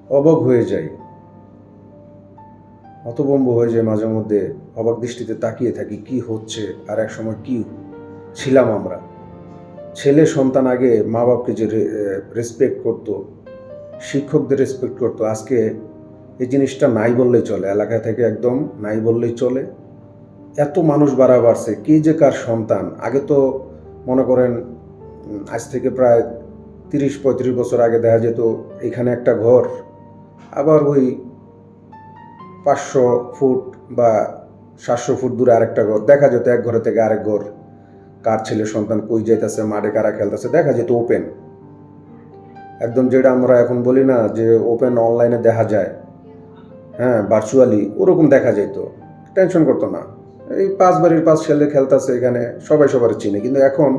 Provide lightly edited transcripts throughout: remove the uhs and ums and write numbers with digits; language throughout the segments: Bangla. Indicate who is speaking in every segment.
Speaker 1: অবাক হয়ে যাই, হতভম্ব হয়ে যায়, মাঝে মধ্যে অবাক দৃষ্টিতে তাকিয়ে থাকি কি হচ্ছে আর এক সময় কি ছিলাম আমরা। ছেলে সন্তান আগে মা বাপকে যে রেসপেক্ট করতো, শিক্ষকদের রেসপেক্ট করতো, আজকে এই জিনিসটা নাই বললেই চলে, এলাকা থেকে একদম নাই বললেই চলে। এত মানুষ বাড়ছে, কে যে কার সন্তান। আগে তো মনে করেন আজ থেকে প্রায় 30-35 বছর আগে দেখা যেত এখানে একটা ঘর, আবার ওই 500 ফুট বা 700 ফুট দূরে আরেকটা ঘর দেখা যেত, এক ঘরে থেকে আরেক ঘর, কার ছেলে সন্তান কই যাইতেছে, মাঠে কারা খেলতেছে দেখা যেত ওপেন, একদম যেটা আমরা এখন বলি না যে ওপেন অনলাইনে দেখা যায়, হ্যাঁ ভার্চুয়ালি, ওরকম দেখা যেত, টেনশন করতো না। এই 5 বাড়ির 5 ছেলে খেলতেছে এখানে, সবাই সবার চিনে। কিন্তু এখন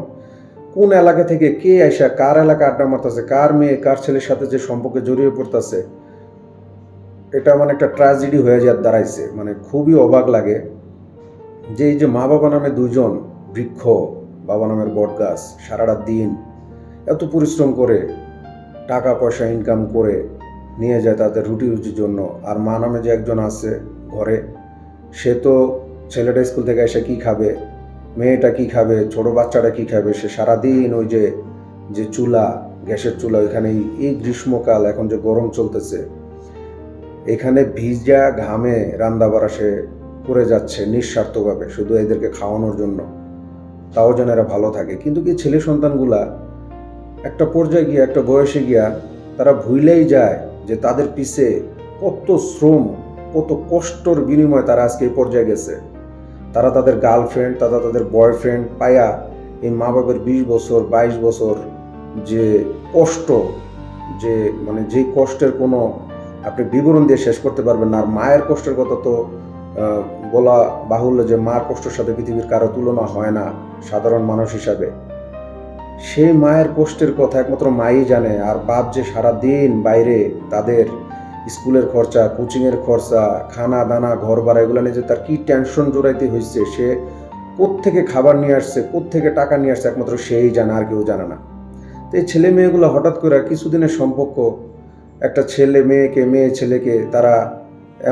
Speaker 1: কোন এলাকা থেকে কে আইসা কার এলাকা আড্ডা মারতেছে, কার মেয়ে কার ছেলের সাথে যে সম্পর্কে জড়িয়ে পড়তেছে, এটা মানে একটা ট্র্যাজেডি হয়ে যায় দাঁড়াইছে। মানে খুবই অবাক লাগে যে এই যে মা বাবা নামে দুইজন বৃক্ষ, বাবা নামের বট গাছ, সারাটা দিন এত পরিশ্রম করে টাকা পয়সা ইনকাম করে নিয়ে যায় তাদের রুটি রুচির জন্য, আর মা নামে যে একজন আছে ঘরে, সে তো ছেলেটা স্কুল থেকে এসে কী খাবে, মেয়েটা কী খাবে, ছোট বাচ্চাটা কী খাবে, সে সারাদিন ওই যে চুলা, গ্যাসের চুলা, ওইখানে এই গ্রীষ্মকাল এখন যে গরম চলতেছে, এখানে ভিজা ঘামে রান্না বাড়া সে করে যাচ্ছে নিঃস্বার্থভাবে, শুধু এদেরকে খাওয়ানোর জন্য, তাও যেন এরা ভালো থাকে। কিন্তু কি ছেলে সন্তানগুলা একটা পর্যায়ে গিয়া, একটা বয়সে গিয়া তারা ভুলেই যায় যে তাদের পিছে কত শ্রম, কত কষ্টর বিনিময়ে তারা আজকে এই পর্যায়ে গেছে। তারা তাদের গার্লফ্রেন্ড, তারা তাদের বয়ফ্রেন্ড পায়া এই মা বাবার 20 বছর 22 বছর যে কষ্ট, যে মানে যে কষ্টের কোনো আপনি বিবরণ দিয়ে শেষ করতে পারবেন না। আর মায়ের কষ্টের কথা তো বলা বাহুল্য, যে মার কষ্টের সাথে পৃথিবীর কারো তুলনা হয় না সাধারণ মানুষ হিসাবে। সেই মায়ের কষ্টের কথা একমাত্র মাই জানে। আর বাপ যে সারাদিন বাইরে তাদের স্কুলের খরচা, কোচিংয়ের খরচা, খানা দানা, ঘর ভাড়া, এগুলো নিয়ে যে তার কি টেনশন জোড়াইতে হয়েছে, সে কোত্থেকে খাবার নিয়ে আসছে, কোত্থেকে টাকা নিয়ে আসছে, একমাত্র সেই জানে, আর কেউ জানে না। তো এই ছেলে মেয়েগুলো হঠাৎ করে কিছুদিনের সম্পর্ক, একটা ছেলে মেয়েকে, মেয়ে ছেলেকে তারা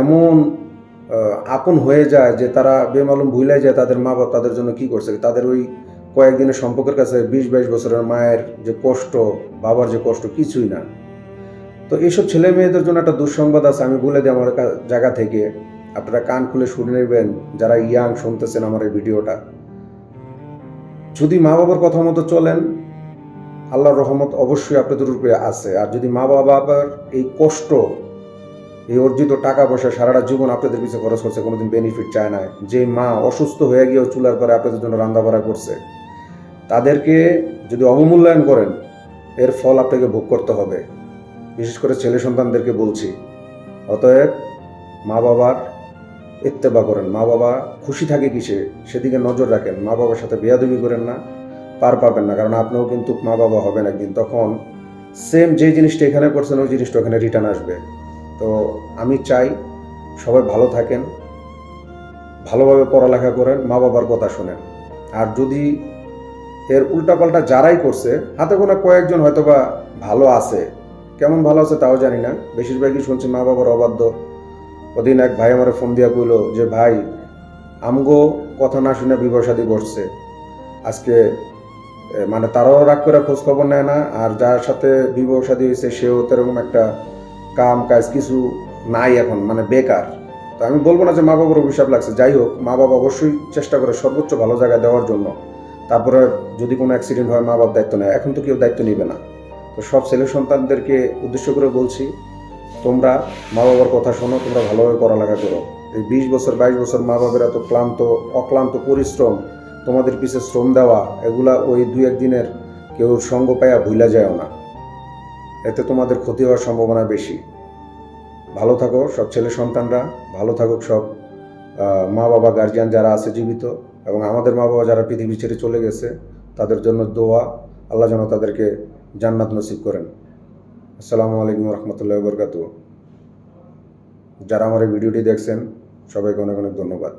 Speaker 1: এমন আপন হয়ে যায় যে তারা বেমালুম ভুলে যায় তাদের মা বাবা তাদের জন্য কি করছে। তাদের ওই কয়েকদিনের সম্পর্কের কাছে 20-22 বছরের মায়ের যে কষ্ট, বাবার যে কষ্ট কিছুই না। তো এইসব ছেলে মেয়েদের জন্য একটা দুঃসংবাদ আছে, আমি বলে দিই আমার জায়গা থেকে, আপনারা কান খুলে শুনে নেবেন যারা ইয়াং শুনতেছেন আমার এই ভিডিওটা। যদি মা বাবার কথা মতো চলেন, আল্লাহর রহমত অবশ্যই আপনাদের উপরে আছে। আর যদি মা বাবার এই কষ্ট, এই অর্জিত টাকা পয়সা সারাটা জীবন আপনাদের পিছিয়ে খরচ করছে, কোনোদিন বেনিফিট চায় না, যে মা অসুস্থ হয়ে গিয়েও চুলার পরে আপনাদের জন্য রান্নাবাড়া করছে, তাদেরকে যদি অবমূল্যায়ন করেন, এর ফল আপনাকে ভোগ করতে হবে। বিশেষ করে ছেলে সন্তানদেরকে বলছি, অতএব মা বাবার ইত্তেবা করেন, মা বাবা খুশি থাকে কিসে সেদিকে নজর রাখেন, মা বাবার সাথে বেয়াদবি করেন না, পার পাবেন না। কারণ আপনিও কিন্তু মা বাবা হবেন একদিন, তখন সেম যে জিনিসটা এখানে করছেন ওই জিনিসটা ওখানে রিটার্ন আসবে। তো আমি চাই সবাই ভালো থাকেন, ভালোভাবে পড়ালেখা করেন, মা বাবার কথা শোনেন। আর যদি এর উল্টাপাল্টা যারাই করছে, হাতে গোনা কয়েকজন হয়তোবা ভালো আছে, কেমন ভালো আছে তাও জানি না, বেশিরভাগই শুনছি মা বাবার অবাধ্য। ওদিন এক ভাই আমার ফোন দিয়া কইল যে ভাই, আমগো কথা না শুনে বিবাহ শাদী করছে। আজকে মানে তারাও রাগ করে খোঁজ খবর নেয় না, আর যার সাথে বিবাহ শাদী হয়েছে সেও তেরকম একটা কাম কাজ কিছু নাই এখন, মানে বেকার। তো আমি বলবো না যে মা বাবার অভিশাপ লাগছে, যাই হোক মা বাবা অবশ্যই চেষ্টা করে সর্বোচ্চ ভালো জায়গায় দেওয়ার জন্য। তারপরে যদি কোনো অ্যাক্সিডেন্ট হয় মা বাবার দায়িত্ব নেয়, এখন তো কেউ দায়িত্ব নেবে না। তো সব ছেলে সন্তানদেরকে উদ্দেশ্য করে বলছি, তোমরা মা বাবার কথা শোনো, তোমরা ভালোভাবে পড়ালেখা করো। এই 20 বছর 22 বছর মা বাবার এত অক্লান্ত পরিশ্রম, তোমাদের পিছে শ্রম দেওয়া, এগুলা ওই 2-1 দিনের কেউ সঙ্গ পায়া ভুলা যায়ও না, এতে তোমাদের ক্ষতি হওয়ার সম্ভাবনা বেশি। ভালো থাকো সব ছেলে সন্তানরা, ভালো থাকুক সব মা বাবা গার্জিয়ান যারা আছে জীবিত, এবং আমাদের মা বাবা যারা পৃথিবী ছেড়ে চলে গেছে তাদের জন্য দোয়া, আল্লাহ যেন তাদেরকে জান্নাত নসিব করেন। আসসালামু আলাইকুম রহমতুল্লাহি ওয়া বারাকাতুহু। যারা আমার এই ভিডিওটি দেখছেন সবাইকে অনেক অনেক ধন্যবাদ।